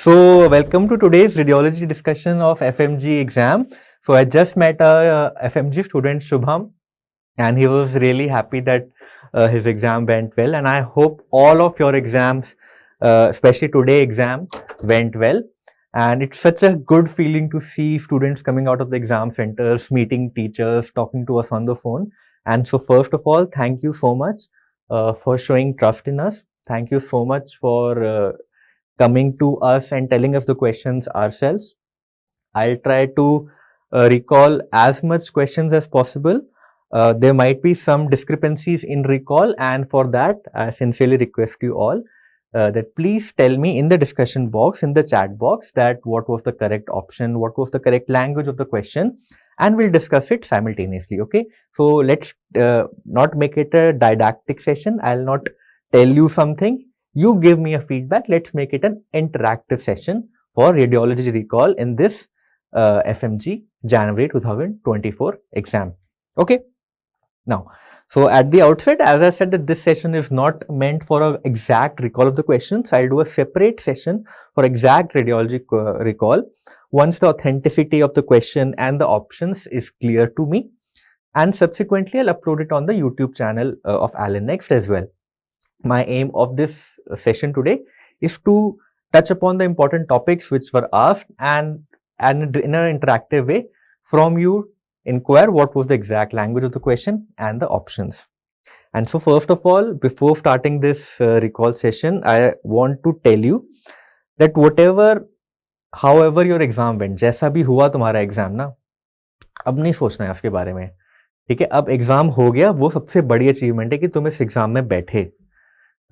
So, welcome to today's radiology discussion of FMG exam. So, I just met a FMG student, Shubham, and he was really happy that his exam went well. And I hope all of your exams, especially today exam, went well. And it's such a good feeling to see students coming out of the exam centers, meeting teachers, talking to us on the phone. And so, first of all, thank you so much for showing trust in us. Thank you so much for coming to us and telling us the questions ourselves. I'll try to recall as much questions as possible. There might be some discrepancies in recall, and for that, I sincerely request you all that please tell me in the discussion box, in the chat box, that what was the correct option, what was the correct language of the question, and we'll discuss it simultaneously. Okay, so let's not make it a didactic session. I'll not tell you something. You give me a feedback. Let's make it an interactive session for radiology recall in this FMG January 2024 exam. Okay. Now, so at the outset, as I said that this session is not meant for an exact recall of the questions. I'll do a separate session for exact radiology recall once the authenticity of the question and the options is clear to me. And subsequently, I'll upload it on the YouTube channel of ALLENnext as well. My aim of this session today is to touch upon the important topics which were asked and in an interactive way from you inquire what was the exact language of the question and the options. And so first of all, before starting this recall session, I want to tell you that however your exam went, जैसा भी हुआ तुम्हारा exam ना, अब नहीं सोचना है उसके बारे में, ठीक है? अब एग्जाम हो गया, वो सबसे बड़ी अचीवमेंट है कि तुम इस एग्जाम में बैठे.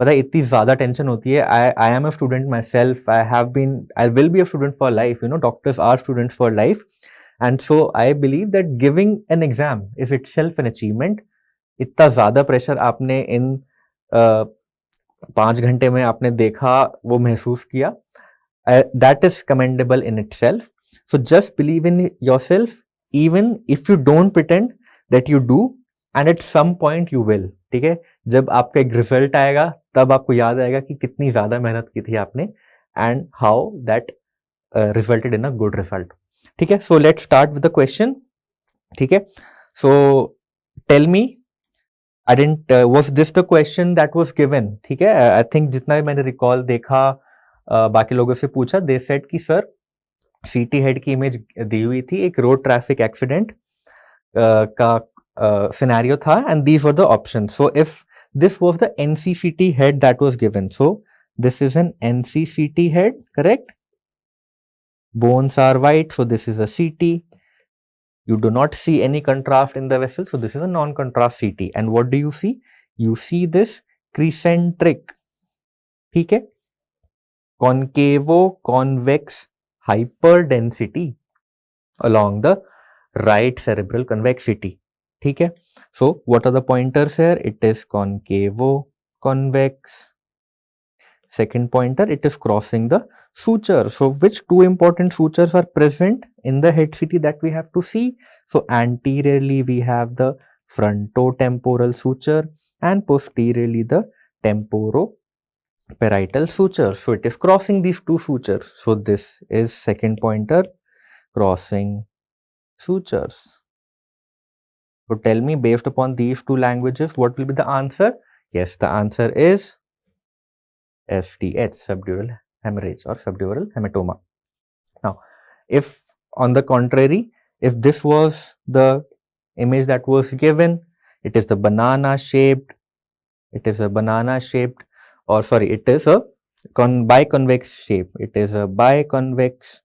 पता है इतनी ज्यादा टेंशन होती है. I am a student myself, I will be a student for life. You know, doctors are students for life. And so I believe that giving an exam is itself an achievement. इतना ज्यादा pressure आपने इन 5 घंटे में आपने देखा, वो महसूस किया, that is commendable in itself. So just believe in yourself, even if you don't pretend that you do, and at some point you will. ठीक है, जब आपका एक रिजल्ट आएगा तब आपको याद आएगा कि कितनी ज्यादा मेहनत की थी आपने and how that resulted in a good result. ठीक है, so let's start with the question. ठीक है, so tell me, I didn't was this the question that was given? ठीक है, आई थिंक जितना भी मैंने रिकॉल देखा, बाकी लोगों से पूछा, दे सेड कि सर सीटी हेड की इमेज दी हुई थी, एक रोड ट्रैफिक एक्सीडेंट का scenario tha, and these were the options. So if this was the NCCT head that was given, so this is an NCCT head, correct? Bones are white, so this is a CT. You do not see any contrast in the vessel, so this is a non-contrast CT. And what do you see? You see this crescentric, ठीक है, concavo-convex hyperdensity along the right cerebral convexity. ठीक है, so what are the pointers here? It is concavo-convex. Second pointer, it is crossing the suture. So which two important sutures are present in the head CT that we have to see? So anteriorly we have the frontotemporal suture and posteriorly the temporoparietal suture. So it is crossing these two sutures. So this is second pointer, crossing sutures. So tell me, based upon these two languages, what will be the answer? Yes, the answer is SDH, subdural hemorrhage or subdural hematoma. Now, if on the contrary, if this was the image that was given, it is a banana shaped, it is a biconvex shape. It is a biconvex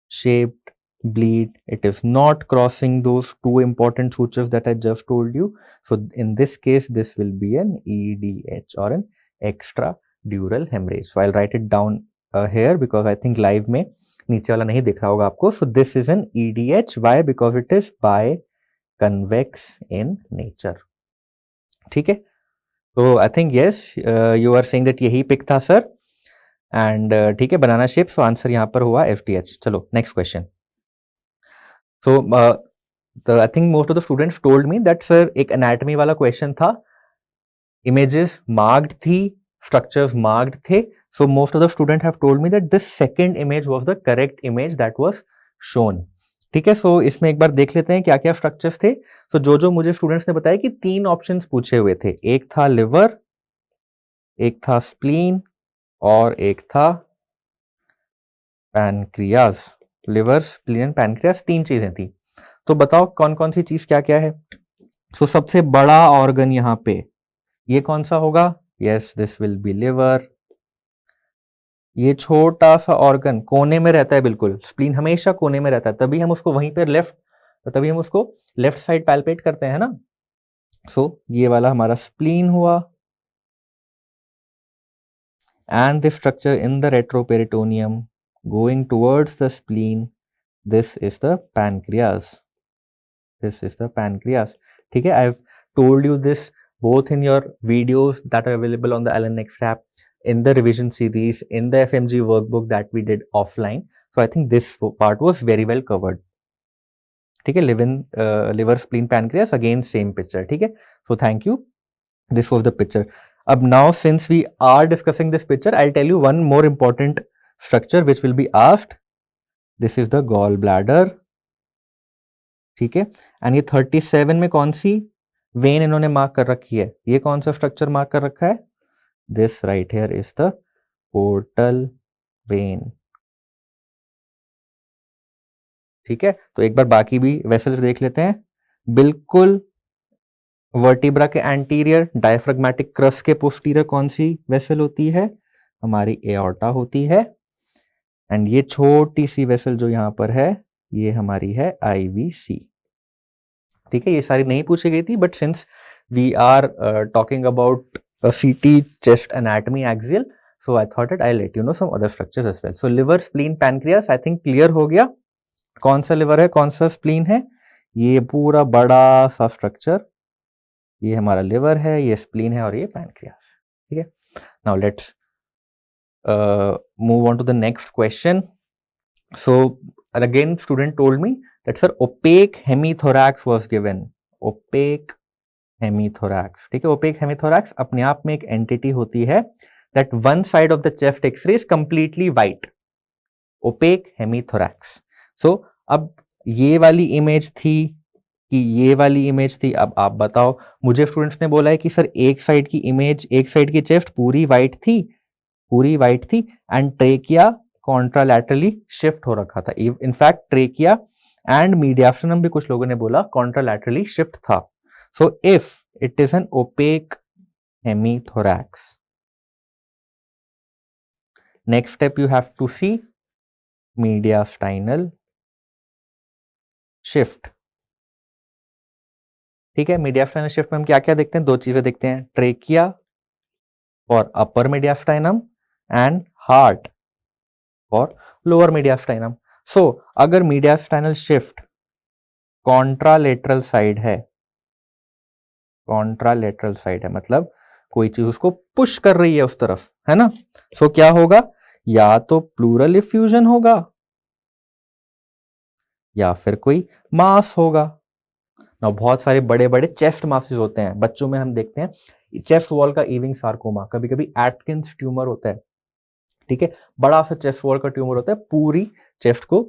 shaped bleed. It is not crossing those two important sutures that I just told you. So in this case, this will be an EDH or an extradural hemorrhage. So I'll write it down here because I think live में नीचे वाला नहीं दिख रहा होगा आपको. So this is an EDH. Why? Because it is biconvex in nature. ठीक है. So I think yes, you are saying that यही पिक था सर. And ठीक है, बनाना शेप. So आंसर यहाँ पर हुआ FDH. चलो next question. So I think most of the students told me that sir एक anatomy वाला question था, images marked थी, structures marked थे, So most of the students have told me that this second image was the correct image that was shown. ठीक है, सो इसमें एक बार देख लेते हैं क्या क्या स्ट्रक्चर्स थे. सो जो मुझे स्टूडेंट्स ने बताया कि 3 ऑप्शंस पूछे हुए थे. एक था लिवर, एक था स्प्लीन और एक था पैनक्रियाज. लिवर, स्प्लीन, पैनक्रियाज, 3 चीजें थी. तो बताओ कौन कौन सी चीज क्या क्या है. सो सबसे बड़ा ऑर्गन यहाँ पे ये कौन सा होगा. Yes, this will be liver. ये छोटा सा ऑर्गन कोने में रहता है, बिल्कुल स्प्लीन हमेशा कोने में रहता है, तभी हम उसको वहीं पे लेफ्ट साइड पैल्पेट करते हैं ना. सो ये वाला हमारा स्प्लीन हुआ. And the structure in the retroperitoneum going towards the spleen, this is the pancreas. ठीक है, I have told you this both in your videos that are available on the LNX app, in the revision series, in the FMG workbook that we did offline. So I think this part was very well covered. ठीक है, liver, spleen, pancreas, again same picture. ठीक है, so thank you. This was the picture. अब now since we are discussing this picture, I'll tell you one more important structure which will be asked. This is the gallbladder. ठीक है, and ये 37 में कौन सी when इन्होंने mark कर रखी है. ये कौन सा स्ट्रक्चर मार्क कर रखा है. This right here is the portal vein. ठीक है, तो एक बार बाकी भी वेसल्स देख लेते हैं. बिल्कुल वर्टिब्रा के एंटीरियर, डायफ्राग्मेटिक क्रस्ट के पोस्टीरियर कौन सी वेसल होती है. हमारी एओर्टा होती है. एंड ये छोटी सी वेसल जो यहां पर है ये हमारी है आईवीसी. ठीक है, ये सारी नहीं पूछी गई थी, but since we are talking about CT chest anatomy axial, so I thought it I let you know some other structures as well. So liver, spleen, pancreas, I think clear हो गया कौन सा लिवर है कौन सा spleen है. ये पूरा बड़ा सा स्ट्रक्चर, ये हमारा लिवर है, ये स्प्लीन है और ये पैनक्रियास. ठीक है, now let's move on to the next question. So again student told me that sir opaque hemithorax was given. Opaque hemithorax. ठीक है, opaque hemithorax अपने आप में एक एंटिटी होती है that one side of the chest X-ray is completely white. Opaque hemithorax. So अब ये वाली इमेज थी कि ये वाली इमेज थी. अब आप बताओ, मुझे स्टूडेंट्स ने बोला है कि सर एक साइड की इमेज, एक साइड की चेस्ट पूरी वाइट थी एंड ट्रेकिया कॉन्ट्रालैटरली शिफ्ट हो रखा था. इनफैक्ट ट्रेकिया एंड मीडियास्टिनम भी कुछ लोगों ने बोला कॉन्ट्रालैटरली शिफ्ट था. So if it is an opaque hemithorax, next step you have to see mediastinal shift. ठीक है, मीडियास्टाइनल शिफ्ट में हम क्या क्या देखते हैं. 2 चीजें देखते हैं, trachea for upper mediastinum and heart for lower mediastinum. So अगर मीडियास्टाइनल शिफ्ट कॉन्ट्रालेटरल साइड है, मतलब कोई चीज उसको पुश कर रही है उस तरफ, है ना. सो क्या होगा, या तो प्लूरल इफ्यूजन होगा या फिर कोई मास होगा. ना बहुत सारे बड़े बड़े चेस्ट मासेस होते हैं, बच्चों में हम देखते हैं चेस्ट वॉल का ईविंग सार्कोमा, कभी कभी एटकिंस ट्यूमर होता है. ठीक है, बड़ा सा चेस्ट वॉल का ट्यूमर होता है, पूरी चेस्ट को,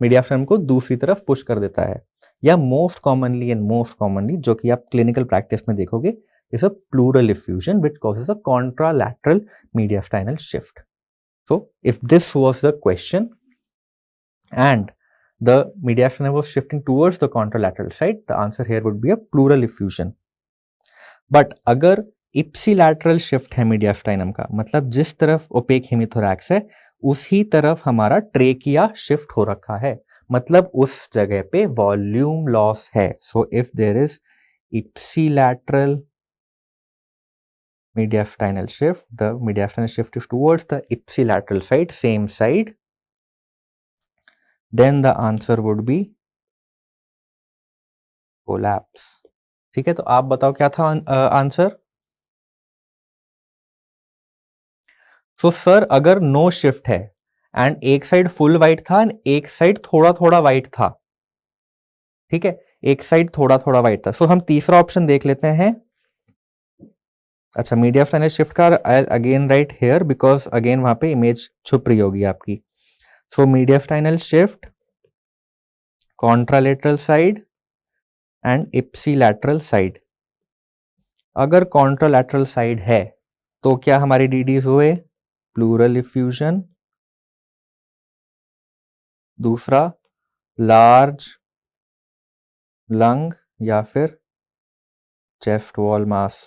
मीडियास्टाइनम को दूसरी तरफ पुश कर देता है. या मोस्ट कॉमनली जो कि आप क्लिनिकल प्रैक्टिस में देखोगे, is a pleural effusion which causes a contralateral mediastinal shift. So if this was the question and the mediastinum was shifting towards the contralateral side, the answer here would be a pleural effusion. But अगर ipsilateral shift है मीडियास्टाइनम का, मतलब जिस तरफ OPEC हेमीथोरैक्स है उसी तरफ हमारा ट्रेकिया शिफ्ट हो रखा है, मतलब उस जगह पे वॉल्यूम लॉस है. So if there is ipsilateral mediastinal shift, the mediastinal shift is towards the ipsilateral side, same side, then the answer would be collapse. ठीक है, तो आप बताओ क्या था आंसर. सो सर अगर नो शिफ्ट है एंड एक साइड फुल वाइट था एंड एक साइड थोड़ा थोड़ा वाइट था, ठीक है, एक साइड थोड़ा थोड़ा वाइट था. सो हम तीसरा ऑप्शन देख लेते हैं. अच्छा, मीडिया फाइनल शिफ्ट का I again right here because again वहां पे इमेज छुप रही होगी आपकी. So mediastinal shift, contralateral side and ipsilateral side. अगर कॉन्ट्रालैटरल साइड है तो क्या हमारे डीडीज हुए? Pleural effusion. दूसरा लार्ज लंग या फिर चेस्ट वॉल मास.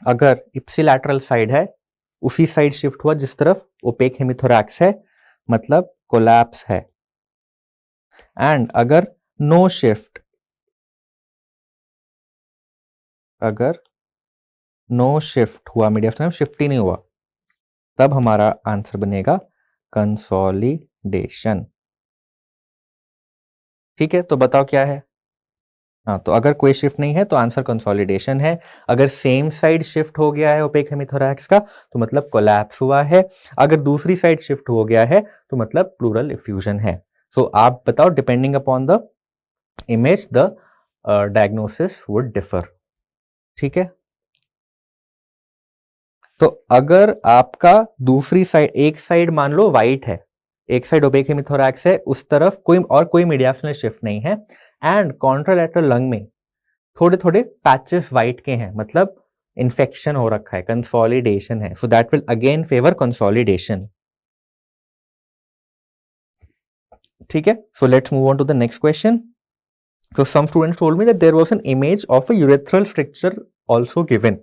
अगर इप्सिलैटरल साइड है, उसी साइड शिफ्ट हुआ जिस तरफ ओपेक हेमिथोरैक्स है, मतलब कोलैप्स है. एंड अगर नो शिफ्ट, अगर नो शिफ्ट हुआ, मीडिया शिफ्ट ही नहीं हुआ, तब हमारा आंसर बनेगा कंसोलिडेशन. ठीक है, तो बताओ क्या है? हाँ, तो अगर कोई शिफ्ट नहीं है तो आंसर कंसोलिडेशन है. अगर सेम साइड शिफ्ट हो गया है ओपेक हेमिथोरैक्स का तो मतलब कोलैप्स हुआ है. अगर दूसरी साइड शिफ्ट हो गया है तो मतलब प्लूरल इफ्यूजन है. सो आप बताओ, depending upon the image the diagnosis would differ. ठीक है, तो अगर आपका दूसरी साइड, एक साइड मान लो वाइट है, एक साइड ओपेक हेमिथोरैक्स है, उस तरफ कोई मीडियाफिनल शिफ्ट नहीं है, एंड कॉन्ट्रालैटरल लंग में थोड़े थोड़े पैचेस वाइट के हैं, मतलब इन्फेक्शन हो रखा है, कंसोलिडेशन है. So that will again favour consolidation. ठीक है, so let's move on to the next question. So some students told me that there was an image of a urethral stricture also given.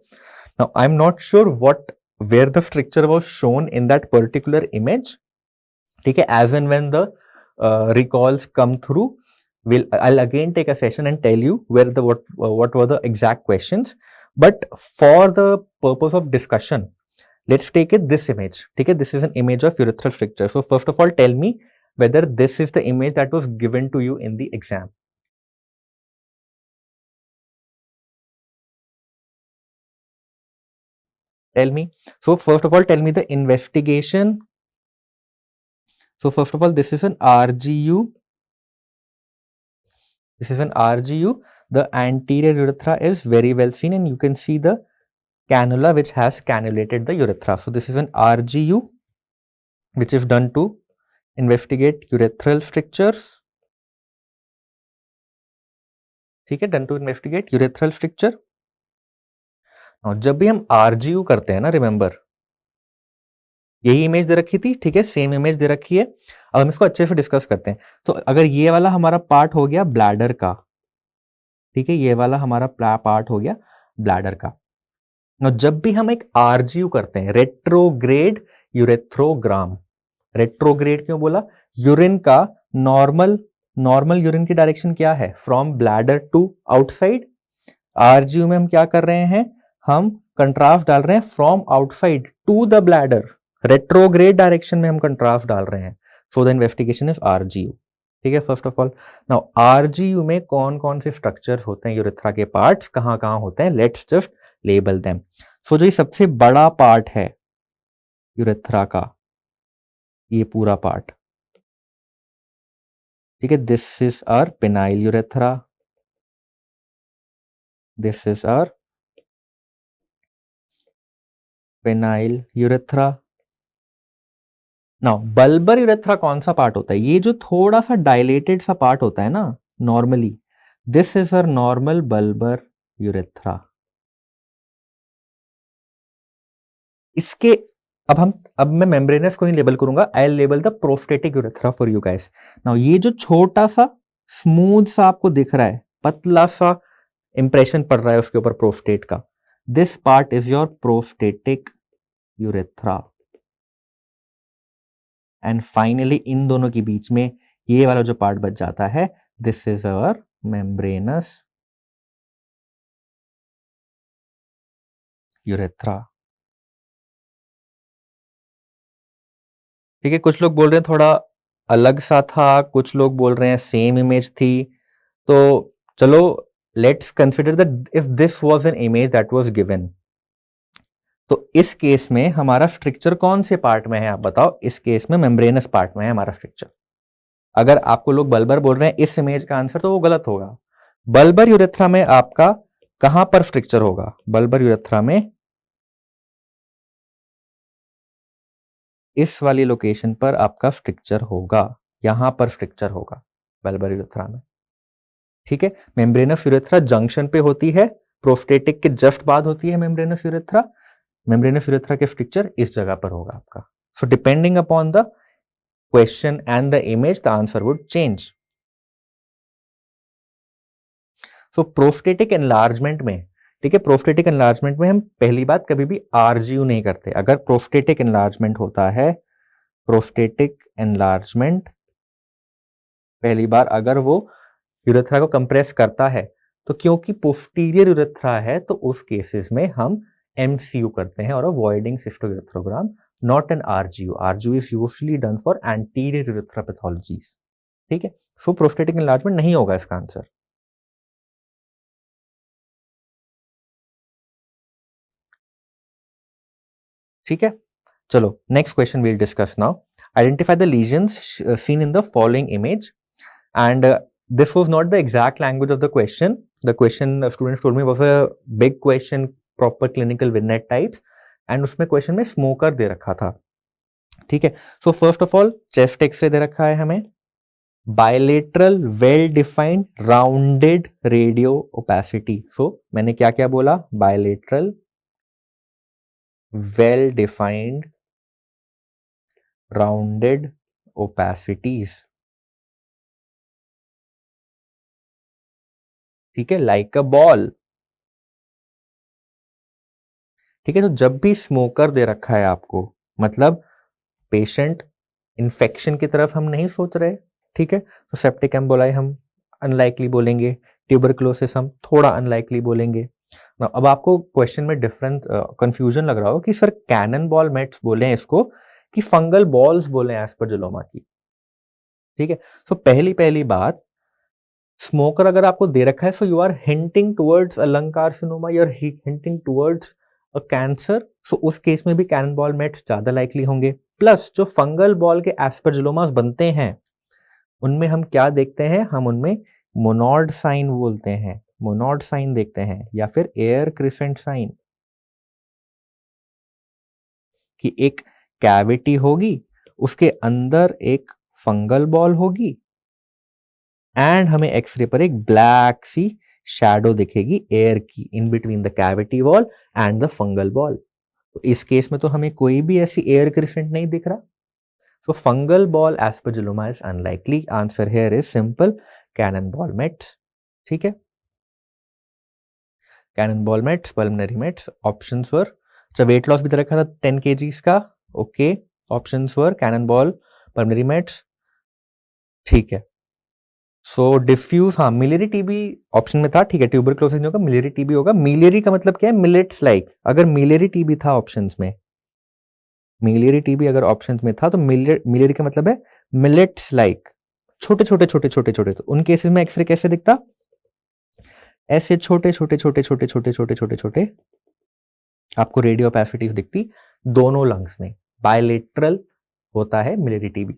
Now I'm not sure where the stricture was shown in that particular image. ठीक है, as and when the recalls come through, I'll again take a session and tell you what were the exact questions. But for the purpose of discussion, let's take this image. ठीक है, this is an image of urethral stricture. So first of all, tell me whether this is the image that was given to you in the exam. Tell me. So first of all, tell me the investigation. So first of all, this is an RGU. This is an RGU. The anterior urethra is very well seen and you can see the cannula which has cannulated the urethra. So this is an RGU which is done to investigate urethral strictures. ठीक है, done to investigate urethral stricture. Now जब भी हम RGU करते हैं ना, remember यही image दे रखी थी, ठीक है, सेम इमेज दे रखी है. अब हम इसको अच्छे से डिस्कस करते हैं. तो अगर ये वाला हमारा पार्ट हो गया ब्लैडर का, ठीक है, ये वाला हमारा पार्ट हो गया ब्लैडर का. जब भी हम एक आरजीयू करते हैं, रेट्रोग्रेड यूरेथ्रोग्राम. रेट्रोग्रेड क्यों बोला? यूरिन का नॉर्मल यूरिन की डायरेक्शन क्या है? From bladder to outside. RGU में हम क्या कर रहे हैं? हम कंट्रास्ट डाल रहे हैं from outside to the bladder. Retrograde direction में हम कंट्रास्ट डाल रहे हैं. So the investigation is RGU. ठीक है, first of all now RGU में कौन कौन से स्ट्रक्चर्स होते हैं, यूरेथ्रा के पार्ट्स कहां कहां होते हैं, लेट्स जस्ट लेबल देम. सो जो ये सबसे बड़ा पार्ट है यूरेथ्रा का, ये पूरा पार्ट, ठीक है, this is our penile urethra. This is our penile urethra. Now bulbar urethra कौन सा पार्ट होता है? ये जो थोड़ा सा डायलेटेड सा पार्ट होता है ना normally, this is our normal bulbar urethra. इसके अब मैं मेम्ब्रेनस को नहीं लेबल करूंगा, I will label the prostatic urethra for you guys. Now ये जो छोटा सा स्मूथ सा आपको दिख रहा है, पतला सा इंप्रेशन पड़ रहा है उसके ऊपर प्रोस्टेट का, this part is your prostatic urethra. And finally in दोनों के बीच में ये वाला जो पार्ट बच जाता है, this is our membranes urethra. ठीक है, कुछ लोग बोल रहे हैं थोड़ा अलग सा था, कुछ लोग बोल रहे हैं सेम इमेज थी. तो चलो let's consider that if this was an image that was given, तो इस केस में हमारा स्ट्रक्चर कौन से पार्ट में है आप बताओ? इस केस में मेम्ब्रेनस पार्ट में है हमारा स्ट्रक्चर. अगर आपको लोग बल्बर बोल रहे हैं इस इमेज का आंसर, तो वो गलत होगा. बल्बर यूरेथ्रा में आपका कहां पर स्ट्रक्चर होगा? बल्बर यूरेथ्रा में इस वाली लोकेशन पर आपका स्ट्रक्चर होगा, यहां पर स्ट्रक्चर होगा बल्बर यूरेथ्रा में। ठीक है, मेम्ब्रेनस यूरेथ्रा जंक्शन पे होती है, प्रोस्टेटिक के जस्ट बाद होती है मेम्ब्रेनस यूरेथ्रा। मेम्ब्रेनस यूरेथ्रा के स्ट्रक्चर इस जगह पर होगा आपका। So depending upon the question and the image the answer would change. So prostatic enlargement में, ठीक है, प्रोस्टेटिक एनलार्जमेंट में हम पहली बात कभी भी आरजीयू नहीं करते। अगर प्रोस्टेटिक एनलार्जमेंट होता है, प्रोस्टेटिक एनलार्जमेंट पहली बार अगर वो यूरेथ्रा को कंप्रेस करता है, तो क्योंकि पोस्टीरियर यूरेथ्रा है तो उस केसेस में हम एमसीयू करते हैं और voiding cystourethrogram, not an RGU. RGU is usually done for anterior urethra pathologies. ठीक है, सो प्रोस्टेटिक एनलार्जमेंट नहीं होगा इसका आंसर। ठीक है, चलो next question will discuss now. Identify the lesions seen in the following image and this was not the exact language of the question. The question students told me was a big question, proper clinical vignette types, and उसमें question में smoker दे रखा था। ठीक है, so first of all chest X-ray दे रखा है हमें, bilateral well defined rounded radio opacity. So मैंने क्या क्या बोला? Bilateral well defined rounded opacities. ठीक है, लाइक अ बॉल। ठीक है, तो जब भी स्मोकर दे रखा है आपको, मतलब पेशेंट इन्फेक्शन की तरफ हम नहीं सोच रहे। ठीक है, तो सेप्टिक एम्बोलाई हम अनलाइकली बोलेंगे, ट्यूबरकुलोसिस हम थोड़ा अनलाइकली बोलेंगे। अब आपको क्वेश्चन में डिफरेंट कंफ्यूजन लग रहा हो कि सर कैनन बॉल मेट्स बोले हैं इसको कि फंगल बॉल्स बोले हैं एस्परजिलोमा की। ठीक है, सो पहली पहली बात, स्मोकर अगर आपको दे रखा है so you are hinting towards a lung carcinoma, you are hinting towards a cancer. So उस केस में भी कैनन बॉल मेट्स ज्यादा लाइकली होंगे। प्लस जो फंगल बॉल के एस्परजिलोमास बनते हैं उनमें हम क्या देखते हैं? हम उनमें मोनॉड साइन बोलते हैं, मोनॉड साइन देखते हैं, या फिर एयर क्रिसेंट साइन, कि एक कैविटी होगी, उसके अंदर एक फंगल बॉल होगी एंड हमें एक्सरे पर एक ब्लैक सी शैडो दिखेगी एयर की in between the cavity wall and the fungal ball. तो इस केस में तो हमें कोई भी ऐसी एयर क्रिसेंट नहीं दिख रहा। So fungal ball aspergilloma is unlikely. Answer here is simple, cannonball mets. ठीक है, cannonball mets, pulmonary mets. Options were, अच्छा वेट लॉस भी दे रखा था 10 kgs का। ओके, ऑप्शंस वर cannonball, pulmonary mets। ठीक है, सो डिफ्यूज, हाँ मिलियरी टीबी ऑप्शन में था। ठीक है, ट्यूबरक्लोसिस नहीं होगा, मिलियरी टीबी होगा। मिलियरी का मतलब क्या है? Millets like. अगर मिलियरी टीबी था ऑप्शंस में, मिलियरी टीबी अगर ऑप्शंस में था तो मिलियरी का मतलब है मिलेट्स लाइक, छोटे छोटे छोटे छोटे छोटे। तो उन केसेस में एक्सरे कैसे दिखता? ऐसे छोटे छोटे छोटे छोटे छोटे छोटे छोटे छोटे आपको रेडियो ओपेसिटीज दिखती दोनों लंग्स में। बायलेटरल होता है मिलियरी टीबी।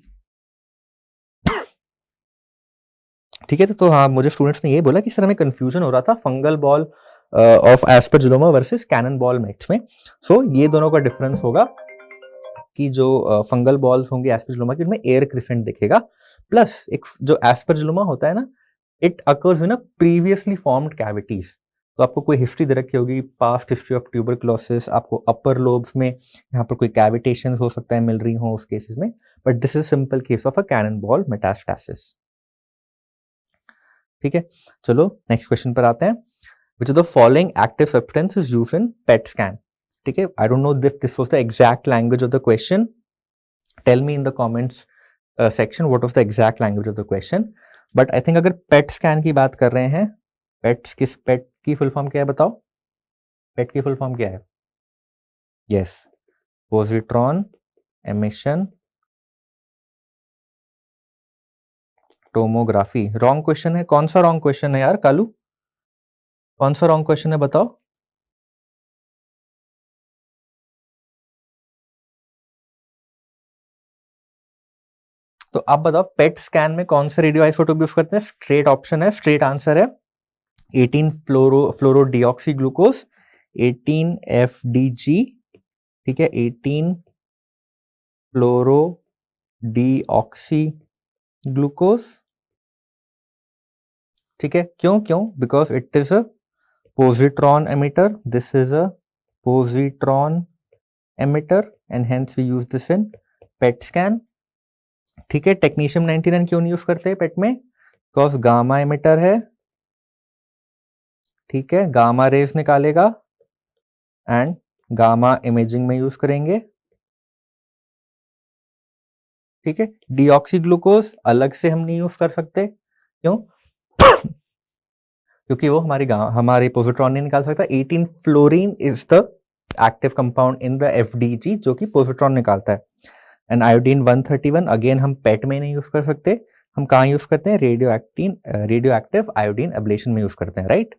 ठीक है, तो हाँ मुझे स्टूडेंट्स ने ये बोला कि सर हमें कंफ्यूजन हो रहा था fungal ball of aspergilloma versus cannon ball mets में। सो ये दोनों का डिफरेंस होगा कि जो फंगल बॉल्स होंगे एस्परजिलोमा की उनमें एयर क्रिसेंट दिखेगा, प्लस एक जो एस्परजिलोमा होता है ना, it occurs in a previously formed cavities. तो आपको कोई हिस्ट्री दे रखी होगी, पास्ट हिस्ट्री ऑफ ट्यूबरक्लोसिस, आपको अपर लोब्स में यहाँ पर कोई कैविटेशन हो सकता है मिल रही हो उस केसेस में, but this is simple case of a cannon ball metastasis. ठीक है, चलो नेक्स्ट क्वेश्चन पर आते हैं। Which of the following active substance is used in PET scan? ठीक है, I don't know this was the exact language of the question. Tell me in the comments section what was the exact language of the question. But I think अगर PET scan की बात कर रहे हैं, पेट की full form क्या है बताओ? पेट की फुल फॉर्म क्या है? Yes, positron emission tomography. Wrong question है। कौन सा रॉन्ग क्वेश्चन है यार कालू? कौन सा रॉन्ग क्वेश्चन है बताओ? तो आप बताओ पेट स्कैन में कौन से रेडियो आइसोटोप यूज करते हैं? स्ट्रेट ऑप्शन है, स्ट्रेट आंसर है 18 फ्लोरो डीऑक्सी ग्लूकोज 18 FDG, ठीक है, 18 फ्लोरो डीऑक्सी ग्लूकोज, ठीक है। क्यों क्यों? Because it is a positron emitter. This is a positron emitter and hence we use this in PET scan. ठीक है, टेक्नीशियम 99 क्यों नहीं यूज करते पेट में? बिकॉज गामा एमिटर है, ठीक है, गामा रेज निकालेगा एंड गामा इमेजिंग में यूज करेंगे, ठीक है। डीऑक्सी ग्लूकोज अलग से हम नहीं यूज कर सकते, क्यों? क्योंकि वो हमारे पोजिट्रॉन नहीं निकाल सकता। 18 fluorine is the active compound in the FDG जो कि पोजिट्रॉन निकालता है। एंड आयोडीन 131 अगेन हम पेट में नहीं यूज कर सकते, हम कहाँ यूज करते हैं? रेडियो एक्टिव आयोडीन एब्लेशन में यूज करते हैं, राइट।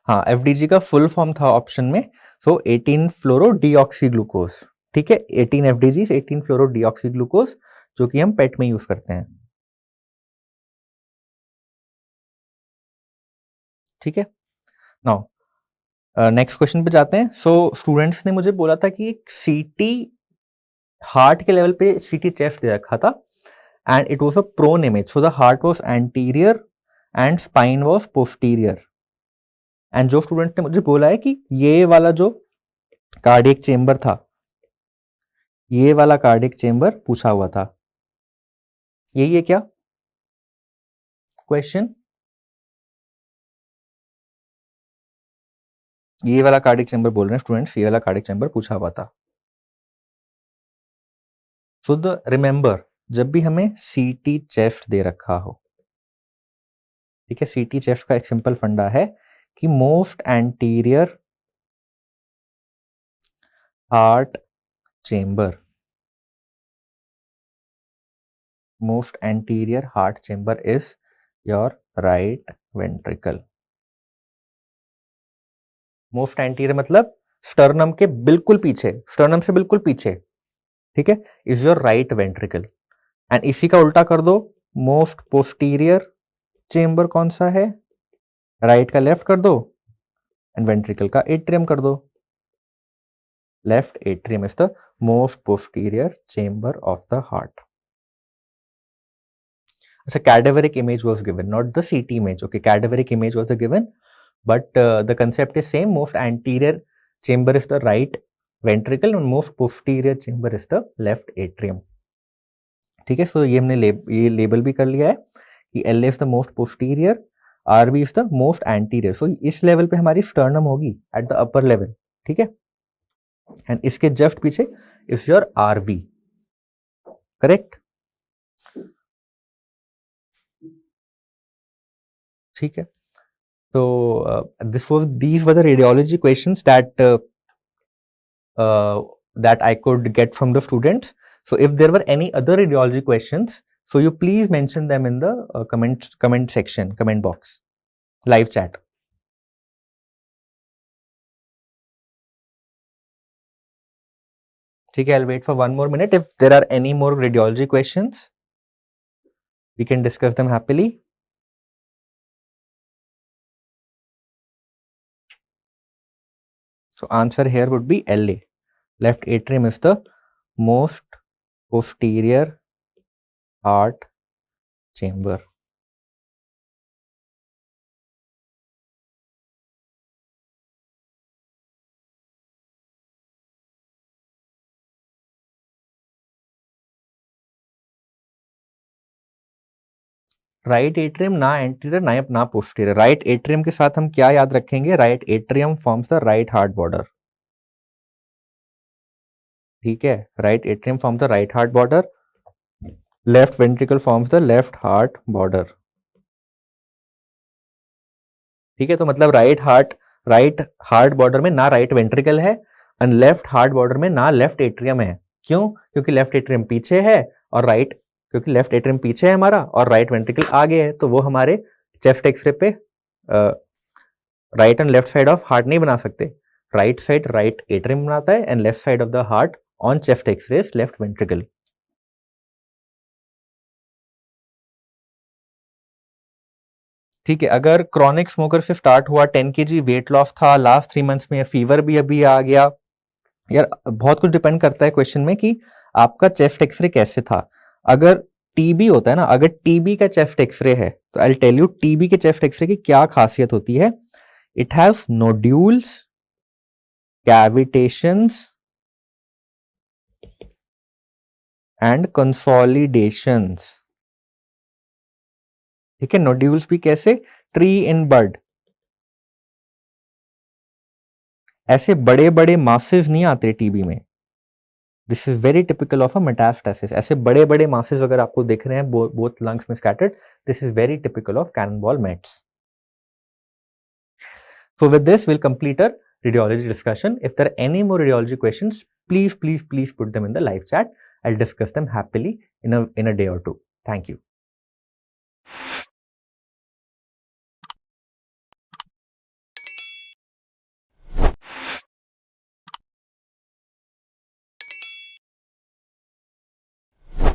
हाँ, एफडीजी का फुल फॉर्म था ऑप्शन में, सो 18 फ्लोरो डीऑक्सी ग्लूकोज, ठीक है, 18 एफडीजी 18 फ्लोरो डीऑक्सी ग्लूकोज जो कि हम पेट में यूज करते हैं, ठीक है। नाउ नेक्स्ट क्वेश्चन पे जाते हैं। सो स्टूडेंट्स ने मुझे बोला था कि एक सीटी हार्ट के लेवल पे सीटी चेस्ट दे रखा था and it was a prone image, so the heart was anterior and spine was posterior. And जो स्टूडेंट ने मुझे बोला है कि ये वाला जो कार्डियक चेंबर था, ये वाला कार्डियक चेंबर पूछा हुआ था, यही है क्या क्वेश्चन? ये वाला कार्डियक चेंबर बोल रहे हैं स्टूडेंट्स, ये वाला कार्डियक चेंबर पूछा हुआ था। सो द रिमेंबर, जब भी हमें सीटी चेस्ट दे रखा हो, ठीक है, सीटी चेस्ट का एक सिंपल फंडा है कि most anterior heart chamber, most anterior heart chamber is your right ventricle. Most anterior मतलब स्टर्नम के बिल्कुल पीछे, स्टर्नम से बिल्कुल पीछे, ठीक है, is your right ventricle. And इसी का उल्टा कर दो, मोस्ट पोस्टीरियर चेंबर कौन सा है? राइट का लेफ्ट कर दो एंड वेंट्रिकल का एट्रियम कर दो। Left atrium is the most posterior chamber of the heart. अच्छा, cadaveric image was given, not the CT image. Okay, cadaveric image was given, but the concept is same. Most anterior chamber is the right ventricle and most posterior chamber is the left atrium. ठीक है, सो ये हमने ये label भी कर लिया है कि L is the most posterior, RV is the most anterior. सो इस लेवल पे हमारी स्टर्नम होगी एट द अपर लेवल, ठीक है, एंड इसके जस्ट पीछे इज योर RV, करेक्ट, ठीक है। So these were the radiology questions that I could get from the students. So if there were any other radiology questions, so you please mention them in the comment section, comment box, live chat. Okay, I'll wait for one more minute. If there are any more radiology questions, we can discuss them happily. So answer here would be LA. Left atrium is the most posterior heart chamber. Right atrium ना anterior ना posterior. Right atrium के साथ हम क्या याद रखेंगे? Right atrium forms the right heart border, ठीक है, right atrium forms the right heart border, left ventricle forms the left heart border, ठीक है। तो मतलब राइट हार्ट बॉर्डर में ना राइट वेंट्रिकल है एंड लेफ्ट हार्ट बॉर्डर में ना लेफ्ट एट्रियम है। क्यों? क्योंकि लेफ्ट एट्रियम पीछे है और क्योंकि लेफ्ट एट्रियम पीछे है हमारा और राइट वेंट्रिकल आगे है, तो वो हमारे चेस्ट एक्सरे पे right and left side of heart नहीं बना सकते। राइट साइड राइट एट्रियम बनाता है and left side of the heart on chest X-ray left ventricle. ठीक है, अगर क्रॉनिक स्मोकर से स्टार्ट हुआ, 10 kg वेट लॉस था लास्ट 3 मंथ्स में, फीवर भी अभी आ गया, यार बहुत कुछ डिपेंड करता है क्वेश्चन में कि आपका चेस्ट एक्सरे कैसे था। अगर टीबी होता है ना, अगर टीबी का चेस्ट एक्सरे है तो I will tell you TB के चेस्ट एक्सरे की क्या खासियत होती है। It has nodules, cavitations and consolidations. ठीक है, नोड्यूल्स भी कैसे, ट्री इन बर्ड, ऐसे बड़े बड़े मासेस नहीं आते टीबी में। This is very typical of a metastasis. ऐसे बड़े बड़े मासेस अगर आपको दिख रहे हैं बोथ लंग्स में scattered, this is very typical of cannonball mets. So with this, we'll complete our radiology discussion. If there are any more radiology questions, please put them in the live chat. I'll discuss them happily in a day or two. Thank you.